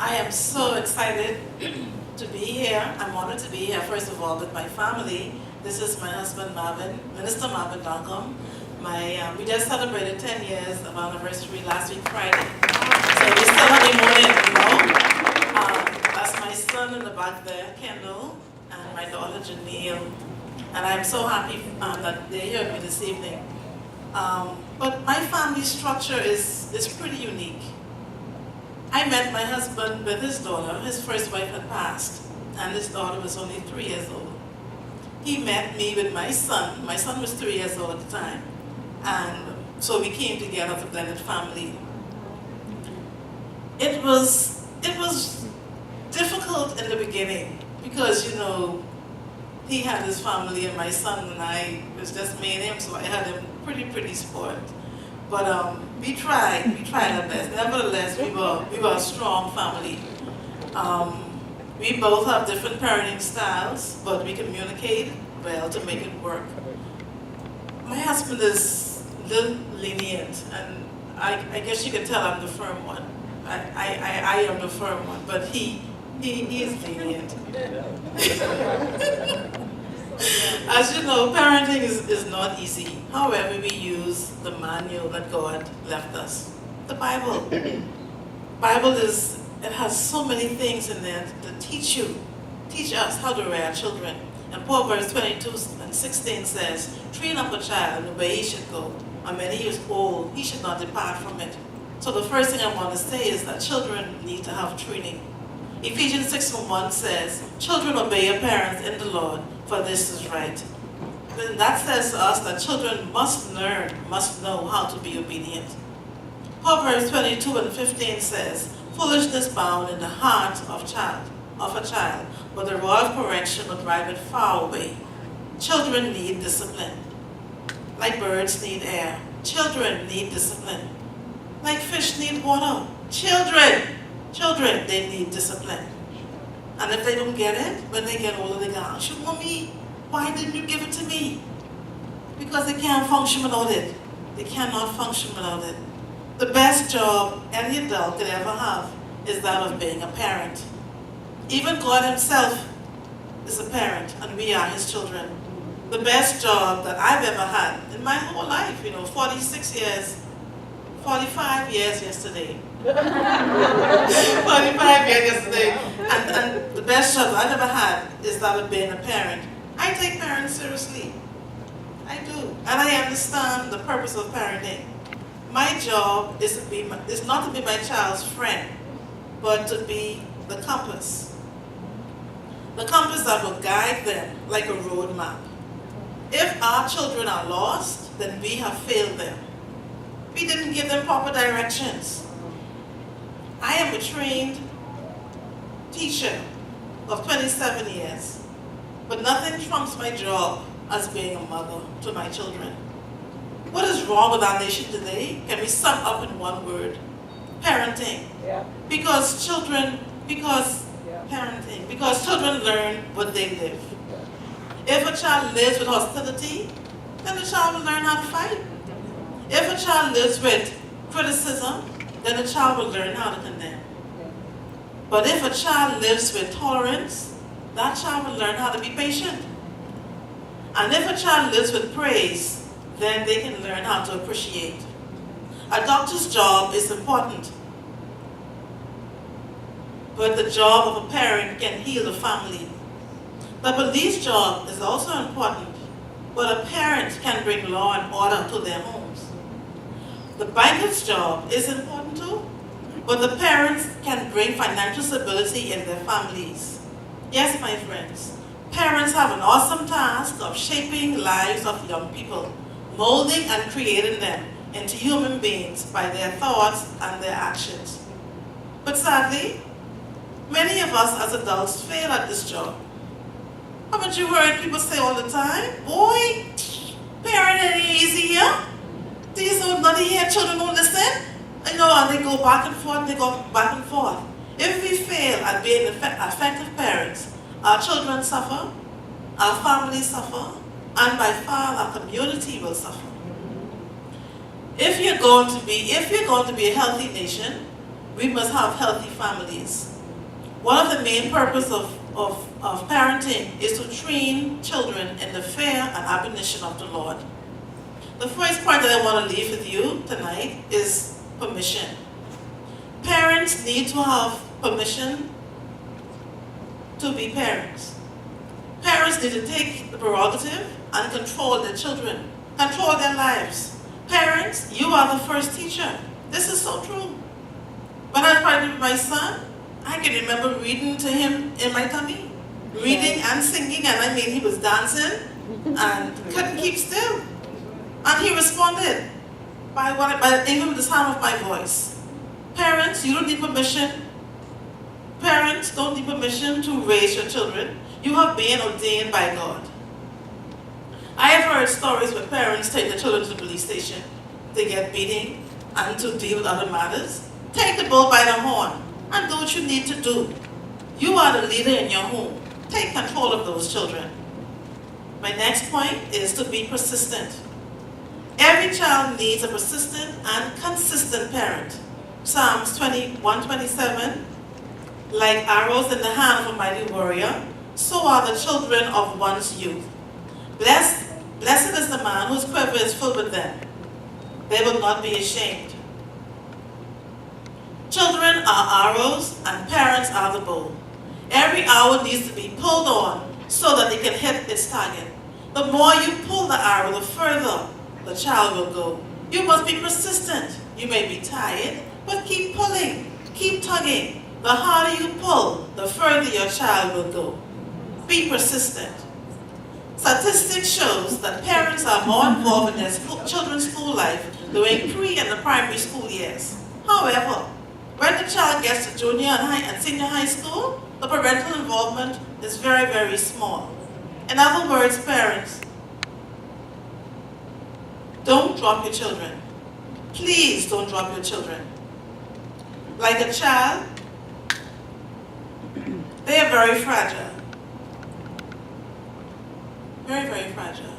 I am so excited to be here. I'm honored to be here, first of all, with my family. This is my husband, Marvin, Minister Marvin Duncombe. We just celebrated 10 years of anniversary last week, Friday. So we're still honeymooning, you know. That's my son in the back there, Kendall, and my daughter, Janelle. And I'm so happy that they're here with me this evening. But my family structure is pretty unique. I met my husband with his daughter. His first wife had passed, and his daughter was only 3 years old. He met me with my son. My son was 3 years old at the time. And so we came together as a blended family. It was difficult in the beginning because, you know, he had his family and my son and I, it was just me and him, so I had him pretty spoiled. But we tried our best. Nevertheless, we were a strong family. We both have different parenting styles, but we communicate well to make it work. My husband is a little lenient, and I guess you can tell I'm the firm one. I am the firm one, but he is lenient. As you know, parenting is not easy. However, we use the manual that God left us. The Bible. It has so many things in there to teach us how to rear children. And Proverbs 22:16 says, train up a child in the way he should go, and when he is old, he should not depart from it. So the first thing I want to say is that children need to have training. Ephesians 6:1 says, children obey your parents in the Lord, for this is right. Then that says to us that children must know how to be obedient. Proverbs 22:15 says, foolishness bound in the heart of a child, but the rod of correction will drive it far away. Children need discipline. Like birds need air, children need discipline. Like fish need water, children, they need discipline. And if they don't get it, when they get older, they go, Mommy, why didn't you give it to me? Because they can't function without it. They cannot function without it. The best job any adult could ever have is that of being a parent. Even God himself is a parent, and we are his children. The best job that I've ever had in my whole life, 46 years, 45 years yesterday. 45 years yesterday. And the best job I've ever had is that of being a parent. I take parents seriously. I do. And I understand the purpose of parenting. My job is not to be my child's friend, but to be the compass. The compass that will guide them like a road map. If our children are lost, then we have failed them. We didn't give them proper directions. I am a trained teacher of 27 years, but nothing trumps my job as being a mother to my children. What is wrong with our nation today can be summed up in one word: parenting. Yeah. Because children learn what they live. If a child lives with hostility, then the child will learn how to fight. If a child lives with criticism, then the child will learn how to condemn. But if a child lives with tolerance, that child will learn how to be patient. And if a child lives with praise, then they can learn how to appreciate. A doctor's job is important, but the job of a parent can heal the family. The police job is also important, but a parent can bring law and order to their homes. The banker's job is important too, but the parents can bring financial stability in their families. Yes, my friends, parents have an awesome task of shaping lives of young people, molding and creating them into human beings by their thoughts and their actions. But sadly, many of us as adults fail at this job. Haven't you heard people say all the time, boy, parenting ain't easy here? These old nutty here children don't listen. And they go back and forth, If we fail at being effective parents, our children suffer, our families suffer, and by far our community will suffer. If you're going to be a healthy nation, we must have healthy families. One of the main purposes of parenting is to train children in the fear and admonition of the Lord. The first point that I want to leave with you tonight is permission. Parents need to have permission to be parents. Parents need to take the prerogative and control their children, control their lives. Parents, you are the first teacher. This is so true. When I was pregnant with my son, I can remember reading to him in my tummy, reading and singing, and I mean he was dancing and couldn't keep still. And he responded by even the sound of my voice. Parents, you don't need permission. Parents don't need permission to raise your children. You have been ordained by God. I have heard stories where parents take their children to the police station. They get beating and to deal with other matters. Take the bull by the horn and do what you need to do. You are the leader in your home. Take control of those children. My next point is to be persistent. Every child needs a persistent and consistent parent. Psalms 21:27, like arrows in the hand of a mighty warrior, so are the children of one's youth. Blessed is the man whose quiver is filled with them. They will not be ashamed. Children are arrows and parents are the bow. Every arrow needs to be pulled on so that it can hit its target. The more you pull the arrow, the further the child will go. You must be persistent. You may be tired, but keep pulling, keep tugging. The harder you pull, the further your child will go. Be persistent. Statistics shows that parents are more involved in their children's school life during pre- and the primary school years. However, when the child gets to junior and senior high school, the parental involvement is very, very small. In other words, parents, don't drop your children. Please don't drop your children. Like a child, they are very fragile. Very, very fragile.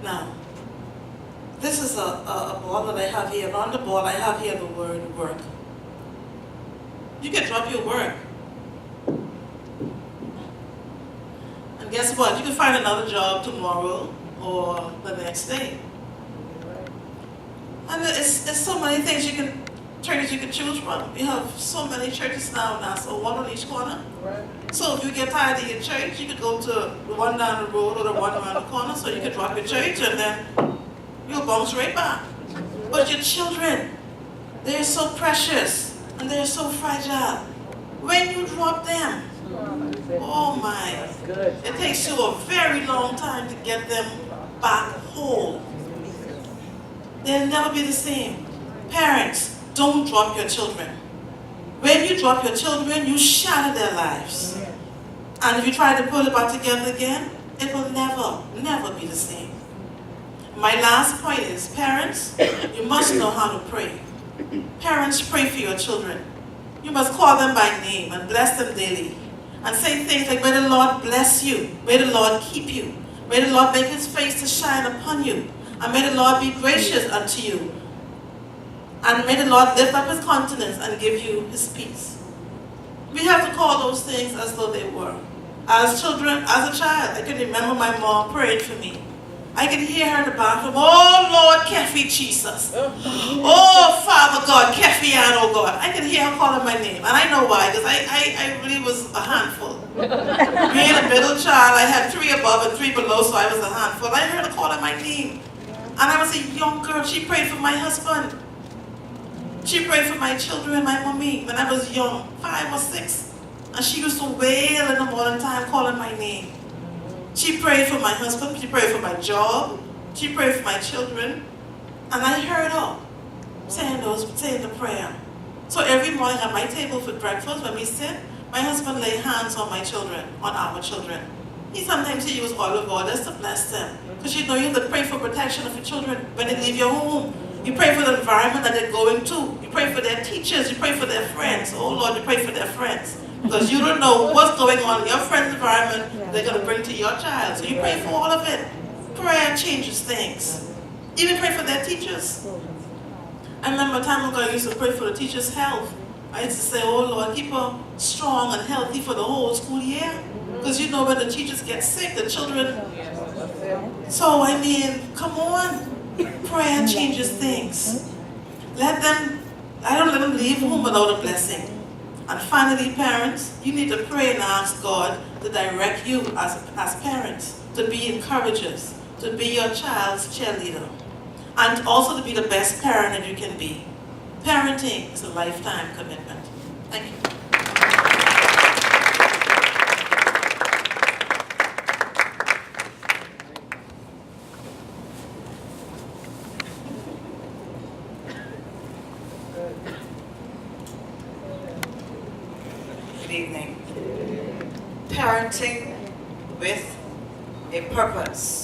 Now, this is a ball that I have here. And on the ball, I have here the word work. You can drop your work. And guess what? You can find another job tomorrow or the next day. And there's so many things churches you can choose from. We have so many churches now, so one on each corner. Right. So if you get tired of your church, you could go to the one down the road or the one around the corner, so you could drop your church and then you'll bounce right back. But your children, they're so precious and they're so fragile. When you drop them, oh my, it takes you a very long time to get them back whole. They'll never be the same. Parents, don't drop your children. When you drop your children, you shatter their lives. And if you try to pull it back together again, it will never, never be the same. My last point is, parents, you must know how to pray. Parents, pray for your children. You must call them by name and bless them daily. And say things like, may the Lord bless you. May the Lord keep you. May the Lord make his face to shine upon you. And may the Lord be gracious unto you. And may the Lord lift up his countenance and give you his peace. We have to call those things as though they were. As children, as a child, I can remember my mom praying for me. I can hear her in the bathroom, oh Lord, Keffie Jesus. Oh Father God, Keffieanne, oh God. I can hear her calling my name. And I know why, because I really was a handful. Being a middle child, I had 3 above and 3 below, so I was a handful. I heard her calling my name. And I was a young girl. She prayed for my husband. She prayed for my children, my mommy, when I was young, 5 or 6. And she used to wail in the morning time calling my name. She prayed for my husband. She prayed for my job. She prayed for my children. And I heard her saying the prayer. So every morning at my table for breakfast, when we sit, my husband lay hands on my children, on our children. Sometimes he used olive oil just to bless them. Because you know you have to pray for protection of your children when they leave your home. You pray for the environment that they're going to. You pray for their teachers. You pray for their friends. Oh Lord, you pray for their friends. Because you don't know what's going on in your friend's environment they're going to bring to your child. So you pray for all of it. Prayer changes things. Even pray for their teachers. I remember a time ago I used to pray for the teachers' health. I used to say, oh Lord, keep her strong and healthy for the whole school year. Because you know when the teachers get sick, the children. So I mean, come on. Prayer changes things. Let them, I don't let them leave home without a blessing. And finally, parents, you need to pray and ask God to direct you as parents, to be encouragers, to be your child's cheerleader, and also to be the best parent that you can be. Parenting is a lifetime commitment. Thank you. Good evening. Parenting with a purpose.